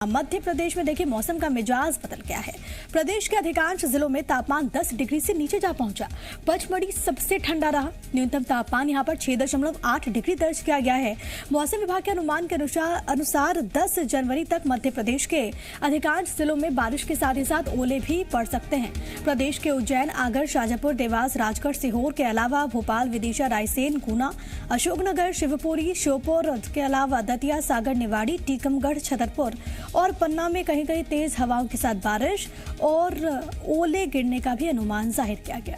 मध्य प्रदेश में देखिए मौसम का मिजाज बदल गया है। प्रदेश के अधिकांश जिलों में तापमान 10 डिग्री से नीचे जा पहुंचा। पचमढ़ी सबसे ठंडा रहा। न्यूनतम तापमान यहां पर 6.8 डिग्री दर्ज किया गया है। मौसम विभाग के अनुमान के अनुसार 10 जनवरी तक मध्य प्रदेश के अधिकांश जिलों में बारिश के साथ ही साथ ओले भी पड़ सकते हैं। प्रदेश के उज्जैन, आगर, शाजापुर, देवास, राजगढ़, सीहोर के अलावा भोपाल, विदिशा, रायसेन, गुना, अशोकनगर, शिवपुरी, श्योपुर के अलावा दतिया, सागर, निवाड़ी, टीकमगढ़, छतरपुर और पन्ना में कहीं कहीं तेज हवाओं के साथ बारिश और ओले गिरने का भी अनुमान जाहिर किया गया।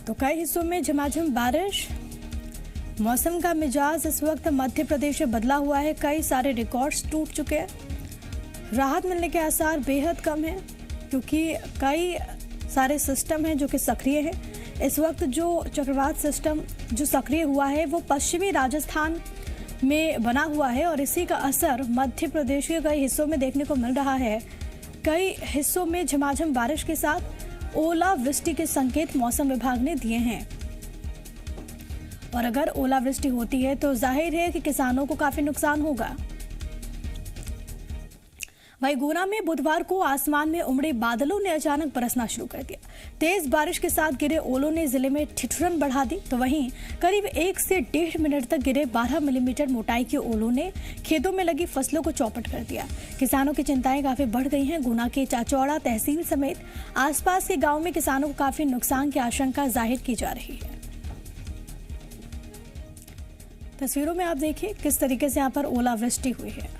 तो कई हिस्सों में झमाझम बारिश। मौसम का मिजाज इस वक्त मध्य प्रदेश में बदला हुआ है। कई सारे रिकॉर्ड्स टूट चुके हैं। राहत मिलने के आसार बेहद कम है क्योंकि कई सारे सिस्टम हैं जो कि सक्रिय हैं। इस वक्त जो चक्रवात सिस्टम जो सक्रिय हुआ है वो पश्चिमी राजस्थान में बना हुआ है और इसी का असर मध्य प्रदेश के कई हिस्सों में देखने को मिल रहा है। कई हिस्सों में झमाझम बारिश के साथ ओलावृष्टि के संकेत मौसम विभाग ने दिए हैं और अगर ओलावृष्टि होती है तो जाहिर है कि किसानों को काफी नुकसान होगा। वहीं गुना में बुधवार को आसमान में उमड़े बादलों ने अचानक बरसना शुरू कर दिया। तेज बारिश के साथ गिरे ओलों ने जिले में ठिठुरन बढ़ा दी। तो वहीं करीब 1 से 1.5 मिनट तक गिरे 12 मिलीमीटर मोटाई के ओलों ने खेतों में लगी फसलों को चौपट कर दिया। किसानों की चिंताएं काफी बढ़ गई हैं। गुना के चाचौड़ा तहसील समेत आसपास के गाँव में किसानों को काफी नुकसान की आशंका जाहिर की जा रही है। तस्वीरों में आप देखिए किस तरीके से यहाँ पर ओलावृष्टि हुई है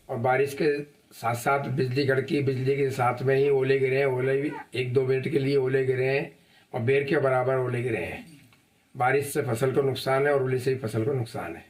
और बारिश के साथ साथ बिजली कड़की, बिजली के साथ में ही ओले गिरे हैं। ओले भी 1-2 मिनट के लिए ओले गिरे हैं और बेर के बराबर ओले गिरे हैं। बारिश से फसल को नुकसान है और ओले से ही फसल को नुकसान है।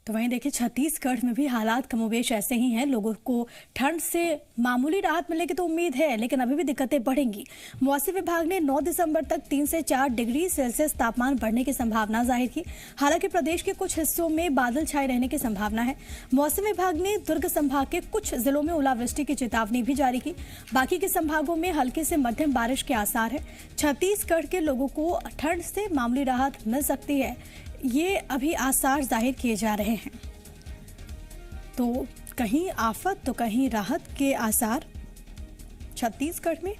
तो वहीं देखिए छत्तीसगढ़ में भी हालात कमोबेश ऐसे ही हैं। लोगों को ठंड से मामूली राहत मिलने की तो उम्मीद है, लेकिन अभी भी दिक्कतें बढ़ेंगी। मौसम विभाग ने 9 दिसंबर तक 3 से 4 डिग्री सेल्सियस तापमान बढ़ने की संभावना जाहिर की। हालांकि प्रदेश के कुछ हिस्सों में बादल छाए रहने की संभावना है। मौसम विभाग ने दुर्ग संभाग के कुछ जिलों में ओलावृष्टि की चेतावनी भी जारी की। बाकी के संभागों में हल्के से मध्यम बारिश के आसार है। छत्तीसगढ़ के लोगों को ठंड से मामूली राहत मिल सकती है, ये अभी आसार जाहिर किए जा रहे हैं। तो कहीं आफत तो कहीं राहत के आसार छत्तीसगढ़ में।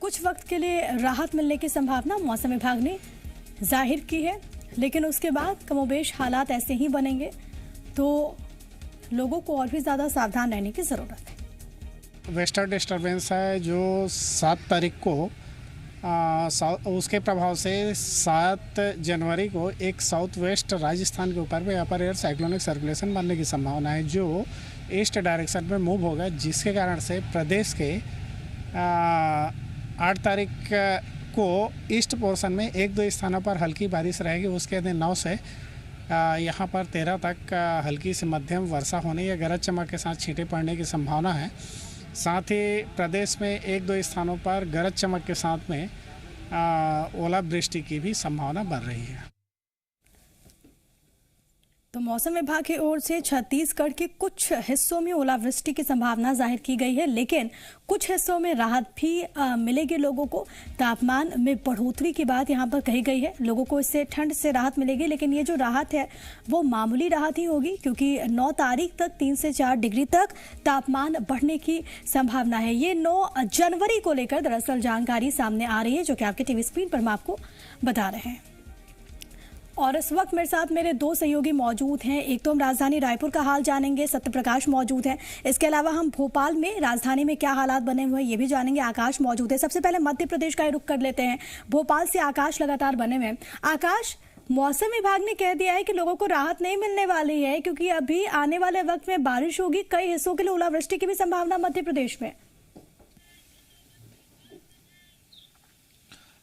कुछ वक्त के लिए राहत मिलने की संभावना मौसम विभाग ने जाहिर की है, लेकिन उसके बाद कमोबेश हालात ऐसे ही बनेंगे तो लोगों को और भी ज़्यादा सावधान रहने की ज़रूरत है। वेस्टर्न डिस्टर्बेंस है जो 7 तारीख को उसके प्रभाव से 7 जनवरी को एक साउथ वेस्ट राजस्थान के ऊपर में अपर एयर साइक्लोनिक सर्कुलेशन बनने की संभावना है जो ईस्ट डायरेक्शन में मूव होगा, जिसके कारण से प्रदेश के 8 तारीख को ईस्ट पोर्शन में 1-2 स्थानों पर हल्की बारिश रहेगी। उसके दिन 9 से यहाँ पर 13 तक हल्की से मध्यम वर्षा होने या गरज चमक के साथ छींटे पड़ने की संभावना है। साथ ही प्रदेश में 1-2 स्थानों पर गरज चमक के साथ में ओलावृष्टि की भी संभावना बढ़ रही है। तो मौसम विभाग की ओर से छत्तीसगढ़ के कुछ हिस्सों में ओलावृष्टि की संभावना जाहिर की गई है, लेकिन कुछ हिस्सों में राहत भी मिलेगी लोगों को। तापमान में बढ़ोतरी की बात यहां पर कही गई है। लोगों को इससे ठंड से राहत मिलेगी, लेकिन ये जो राहत है वो मामूली राहत ही होगी क्योंकि 9 तारीख तक 3 से 4 डिग्री तक तापमान बढ़ने की संभावना है। ये 9 जनवरी को लेकर दरअसल जानकारी सामने आ रही है जो कि आपके टीवी स्क्रीन पर हम आपको बता रहे हैं। और इस वक्त मेरे साथ मेरे 2 सहयोगी मौजूद हैं। एक तो हम राजधानी रायपुर का हाल जानेंगे, सत्यप्रकाश मौजूद हैं। इसके अलावा हम भोपाल में राजधानी में क्या हालात बने हुए हैं ये भी जानेंगे, आकाश मौजूद है। सबसे पहले मध्य प्रदेश का रुख कर लेते हैं। भोपाल से आकाश लगातार बने हुए हैं। आकाश, मौसम विभाग ने कह दिया है कि लोगों को राहत नहीं मिलने वाली है क्योंकि अभी आने वाले वक्त में बारिश होगी। कई हिस्सों के लिए ओलावृष्टि की भी संभावना मध्य प्रदेश में।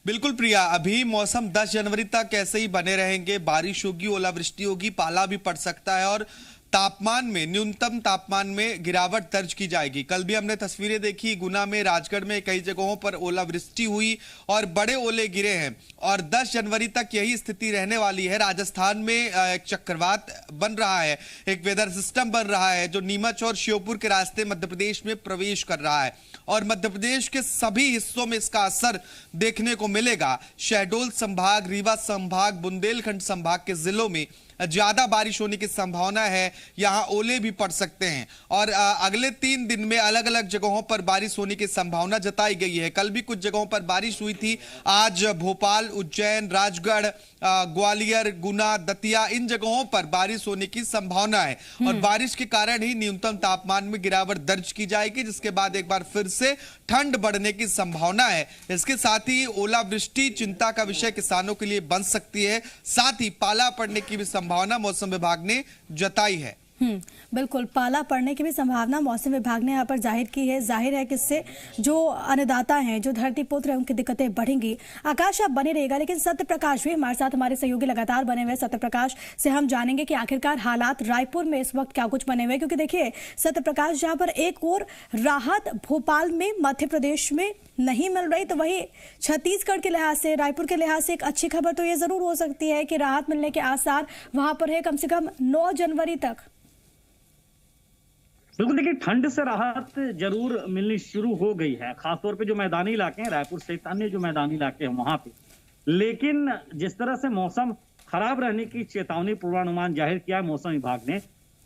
बिल्कुल प्रिया, अभी मौसम 10 जनवरी तक ऐसे ही बने रहेंगे। बारिश होगी, ओलावृष्टि होगी, पाला भी पड़ सकता है और तापमान में, न्यूनतम तापमान में गिरावट दर्ज की जाएगी। कल भी हमने तस्वीरें देखी, गुना में, राजगढ़ में कई जगहों पर ओलावृष्टि हुई और बड़े ओले गिरे हैं और 10 जनवरी तक यही स्थिति रहने वाली है। राजस्थान में एक चक्रवात बन रहा है, एक वेदर सिस्टम बन रहा है जो नीमच और श्योपुर के रास्ते मध्य प्रदेश में प्रवेश कर रहा है और मध्य प्रदेश के सभी हिस्सों में इसका असर देखने को मिलेगा। शहडोल संभाग, रीवा संभाग, बुंदेलखंड संभाग के जिलों में ज्यादा बारिश होने की संभावना है, यहां ओले भी पड़ सकते हैं और अगले 3 दिन में अलग अलग जगहों पर बारिश होने की संभावना जताई गई है। कल भी कुछ जगहों पर बारिश हुई थी, आज भोपाल, उज्जैन, राजगढ़, ग्वालियर, गुना, दतिया, इन जगहों पर बारिश होने की संभावना है और बारिश के कारण ही न्यूनतम तापमान में गिरावट दर्ज की जाएगी, जिसके बाद एक बार फिर से ठंड बढ़ने की संभावना है। इसके साथ ही ओलावृष्टि चिंता का विषय किसानों के लिए बन सकती है, साथ ही पाला पड़ने की भी संभावना मौसम विभाग ने जताई है। बिल्कुल, पाला पड़ने की भी संभावना मौसम विभाग ने यहाँ पर जाहिर की है। जाहिर है कि इससे जो अन्नदाता हैं, जो धरती पुत्र हैं, उनकी दिक्कतें बढ़ेंगी। आकाश आप बने रहेगा, लेकिन सत्य प्रकाश भी हमारे साथ, हमारे सहयोगी लगातार बने हुए। सत्य प्रकाश से हम जानेंगे कि आखिरकार हालात रायपुर में इस वक्त क्या कुछ बने हुए, क्योंकि देखिए सत्य प्रकाश, जहाँ पर एक और राहत भोपाल में, मध्य प्रदेश में नहीं मिल रही, तो वही छत्तीसगढ़ के लिहाज से, रायपुर के लिहाज से एक अच्छी खबर तो ये जरूर हो सकती है कि राहत मिलने के आसार वहां पर है कम से कम 9 जनवरी तक। बिल्कुल, देखिए ठंड से राहत जरूर मिलनी शुरू हो गई है, खासतौर पे जो मैदानी इलाके हैं, रायपुर सहित अन्य जो मैदानी इलाके हैं वहां पे। लेकिन जिस तरह से मौसम खराब रहने की चेतावनी पूर्वानुमान जाहिर किया है मौसम विभाग ने,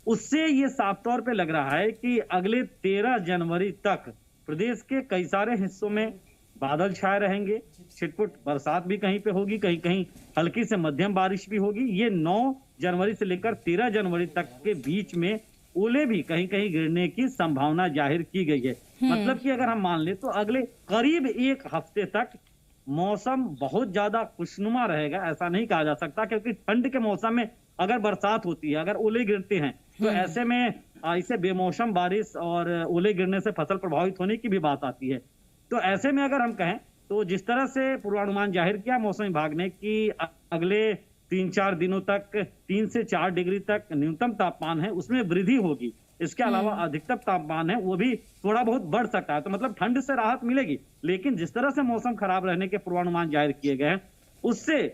उससे ये साफ तौर पे लग रहा है कि अगले 13 जनवरी तक प्रदेश के कई सारे हिस्सों में बादल छाए रहेंगे, छिटपुट बरसात भी कहीं पे होगी, कहीं कहीं हल्की से मध्यम बारिश भी होगी। ये 9 जनवरी से लेकर 13 जनवरी तक के बीच में ओले भी कहीं कहीं गिरने की संभावना जाहिर की गई है। मतलब कि अगर हम मान ले तो अगले करीब 1 हफ्ते तक मौसम बहुत ज्यादा खुशनुमा रहेगा, ऐसा नहीं कहा जा सकता, क्योंकि ठंड के मौसम में अगर बरसात होती है, अगर ओले गिरते हैं, तो ऐसे में इसे बेमौसम बारिश और ओले गिरने से फसल प्रभावित होने की भी बात आती है। तो ऐसे में अगर हम कहें तो जिस तरह से पूर्वानुमान जाहिर किया मौसम विभाग ने कि अगले 3-4 दिनों तक 3 से 4 डिग्री तक न्यूनतम तापमान है, उसमें वृद्धि होगी। इसके अलावा अधिकतम तापमान है वो भी थोड़ा बहुत बढ़ सकता है, तो मतलब ठंड से राहत मिलेगी। लेकिन जिस तरह से मौसम खराब रहने के पूर्वानुमान जाहिर किए गए हैं, उससे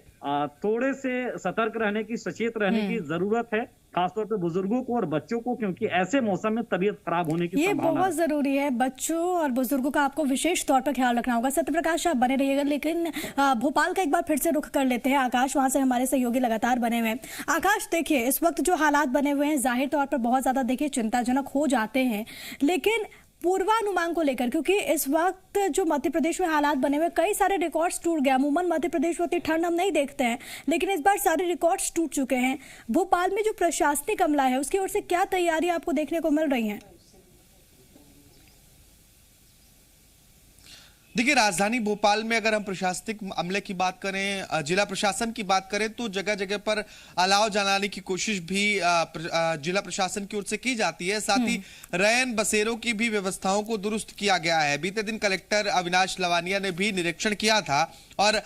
थोड़े से सतर्क रहने की, सचेत रहने की जरूरत है, खासतौर पे बुजुर्गों को और बच्चों को, क्योंकि ऐसे मौसम में तबीयत खराब होने की संभावना है। बहुत जरूरी है, बच्चों और बुजुर्गों का आपको विशेष तौर पर ख्याल रखना होगा। सत्य प्रकाश आप बने रहिएगा, लेकिन भोपाल का एक बार फिर से रुख कर लेते हैं। आकाश, वहां से हमारे सहयोगी लगातार बने हुए हैं। आकाश, देखिए इस वक्त जो हालात बने हुए हैं, जाहिर तौर पर बहुत ज्यादा देखिए चिंताजनक हो जाते हैं, लेकिन पूर्वानुमान को लेकर, क्योंकि इस वक्त जो मध्य प्रदेश में हालात बने हुए, कई सारे रिकॉर्ड्स टूट गए। अमूमन मध्य प्रदेश में उतनी ठंड हम नहीं देखते हैं, लेकिन इस बार सारे रिकॉर्ड्स टूट चुके हैं। भोपाल में जो प्रशासनिक अमला है, उसकी ओर से क्या तैयारी आपको देखने को मिल रही है? देखिए, राजधानी भोपाल में अगर हम प्रशासनिक अमले की बात करें, जिला प्रशासन की बात करें, तो जगह जगह पर अलाव जलाने की कोशिश भी जिला प्रशासन की ओर से की जाती है। साथ ही रैन बसेरों की भी व्यवस्थाओं को दुरुस्त किया गया है। बीते दिन कलेक्टर अविनाश लवानिया ने भी निरीक्षण किया था और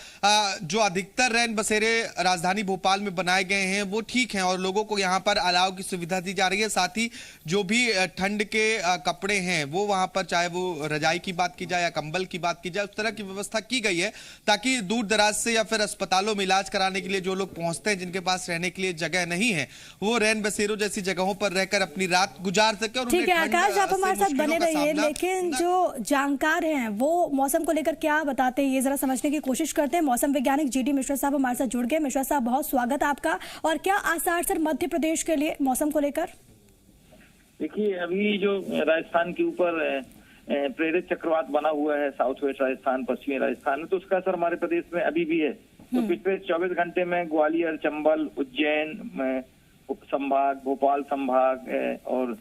जो अधिकतर रैन बसेरे राजधानी भोपाल में बनाए गए हैं वो ठीक हैं और लोगों को यहाँ पर अलाव की सुविधा दी जा रही है। साथ ही जो भी ठंड के कपड़े हैं वो वहां पर, चाहे वो रजाई की बात की जाए या कंबल की बात की जाए, उस तरह की व्यवस्था की गई है ताकि दूर दराज से या फिर अस्पतालों में इलाज कराने के लिए जो लोग पहुंचते हैं, जिनके पास रहने के लिए जगह नहीं है, वो रैन बसेरों जैसी जगहों पर रहकर अपनी रात गुजार सके। और ठीक है आकाश, आप हमारे साथ बने रहिए, लेकिन जो जानकार हैं वो मौसम को लेकर क्या बताते हैं ये जरा समझने की कोशिश करते हैं। मौसम वैज्ञानिक जीडी मिश्रा साहब हमारे साथ जुड़ गए। मिश्रा साहब, बहुत स्वागत आपका। और क्या आसार सर मध्य प्रदेश के लिए मौसम को लेकर? देखिए, अभी जो राजस्थान के ऊपर प्रेरित चक्रवात बना हुआ है, साउथ वेस्ट राजस्थान, पश्चिमी राजस्थान में, तो उसका असर हमारे प्रदेश में अभी भी है। तो पिछले 24 घंटे में ग्वालियर, चंबल, उज्जैन संभाग, भोपाल संभाग और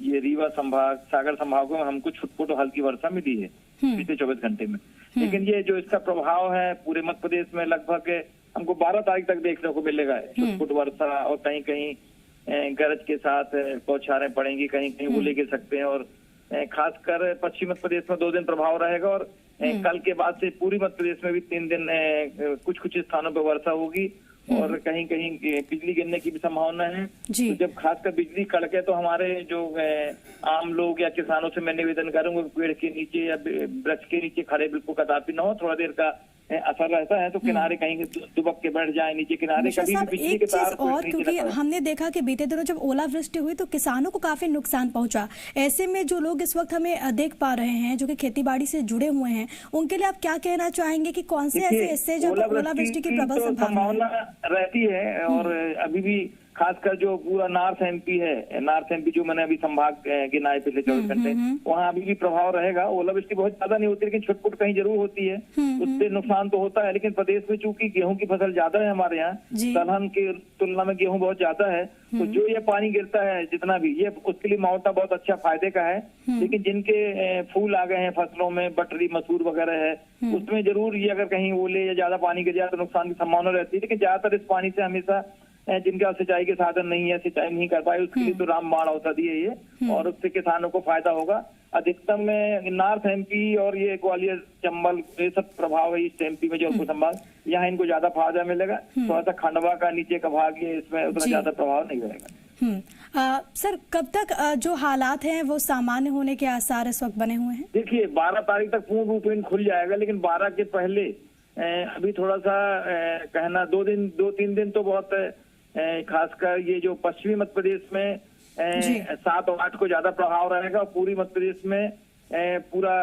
ये रीवा संभाग, सागर संभागों में हमको छुटपुट हल्की वर्षा मिली है पिछले 24 घंटे में। लेकिन ये जो इसका प्रभाव है पूरे मध्य प्रदेश में लगभग हमको 12 तारीख तक देखने को मिलेगा। छुटपुट वर्षा और कहीं कहीं गरज के साथ बौछारें पड़ेंगी, कहीं कहीं ओले गिर सकते हैं और खासकर पश्चिमी मध्य प्रदेश में 2 दिन प्रभाव रहेगा और कल के बाद से पूरी मध्य प्रदेश में भी 3 दिन कुछ कुछ स्थानों पर वर्षा होगी और कहीं कहीं बिजली गिरने की भी संभावना है। जी। तो जब खासकर बिजली कड़के तो हमारे जो आम लोग या किसानों से मैं निवेदन करूंगा, पेड़ के नीचे या वृक्ष के नीचे खड़े बिल्कुल कदापि न हो, थोड़ा देर का असर रहता है तो किनारे कहीं दुबक के बैठ जाए नीचे किनारे। मिश्रा कभी भी साहब, बिजली एक के चीज तार को और, नीचे क्योंकि न करें। हमने देखा कि बीते दिनों जब ओलावृष्टि हुई तो किसानों को काफी नुकसान पहुंचा। ऐसे में जो लोग इस वक्त हमें देख पा रहे हैं जो कि खेती बाड़ी से जुड़े हुए हैं, उनके लिए आप क्या कहना चाहेंगे कि कौन से ऐसे हिस्से जब ओलावृष्टि की प्रबल संभावना रहती है? और अभी भी खासकर जो पूरा नॉर्थ एमपी है, नॉर्थ एमपी जो मैंने अभी संभाग गिनाए पिछले 24 घंटे, वहाँ अभी भी प्रभाव रहेगा। ओलावृष्टि बहुत ज्यादा नहीं होती लेकिन छुटपुट कहीं जरूर होती है, उससे नुकसान तो होता है। लेकिन प्रदेश में चूंकि गेहूं की फसल ज्यादा है हमारे यहाँ, दलहन की तुलना में गेहूं बहुत ज्यादा है, तो जो ये पानी गिरता है जितना भी, ये उसके लिए मुआवजा बहुत अच्छा फायदे का है। लेकिन जिनके फूल आ गए हैं फसलों में, बटरी मसूर वगैरह है, उसमें जरूर ये अगर कहीं ओले या ज्यादा पानी गिर जाए तो नुकसान की संभावना रहती है। लेकिन ज्यादातर इस पानी से हमेशा जिनका सिंचाई के साधन नहीं है, सिंचाई नहीं कर पाए, उसके लिए तो रामबाण औषधि है ये, और उससे किसानों को फायदा होगा। अधिकतम में नॉर्थ एमपी और ये ग्वालियर चंबल ये सब प्रभाव है ईस्ट एमपी में, जौनपुर संभाग, यहाँ इनको ज्यादा फायदा मिलेगा। थोड़ा सा खंडवा का नीचे का भाग ये, इसमें उतना ज्यादा प्रभाव नहीं रहेगा। सर, कब तक जो हालात हैं वो सामान्य होने के आसार इस वक्त बने हुए हैं? देखिए 12 तारीख तक पूर्ण रूप में खुल जाएगा, लेकिन 12 के पहले अभी थोड़ा सा कहना 2-3 दिन तो बहुत खासकर ये जो पश्चिमी मध्य प्रदेश में 7 और 8 को ज्यादा प्रभाव रहेगा, और पूरी मध्य प्रदेश में पूरा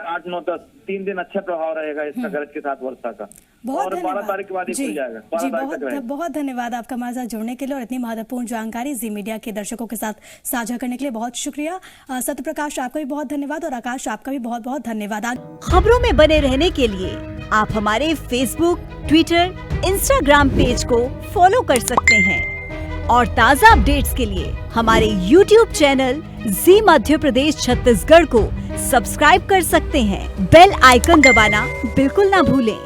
8, 9, 10 3 दिन अच्छा प्रभाव रहेगा इसका गरज के साथ वर्षा का। और 12 तारीख के बाद खुल जाएगा। 12 तारीख तक रहेगा। बहुत धन्यवाद आपका हमारे साथ जुड़ने के लिए और इतनी महत्वपूर्ण जानकारी जी मीडिया के दर्शकों के साथ साझा करने के लिए बहुत शुक्रिया। सत्य प्रकाश, आपका भी बहुत धन्यवाद, और आकाश आपका भी बहुत बहुत धन्यवाद। खबरों में बने रहने के लिए आप हमारे फेसबुक, ट्विटर, इंस्टाग्राम पेज को फॉलो कर सकते हैं और ताज़ा अपडेट्स के लिए हमारे YouTube चैनल जी मध्य प्रदेश छत्तीसगढ़ को सब्सक्राइब कर सकते हैं। बेल आइकन दबाना बिल्कुल ना भूलें।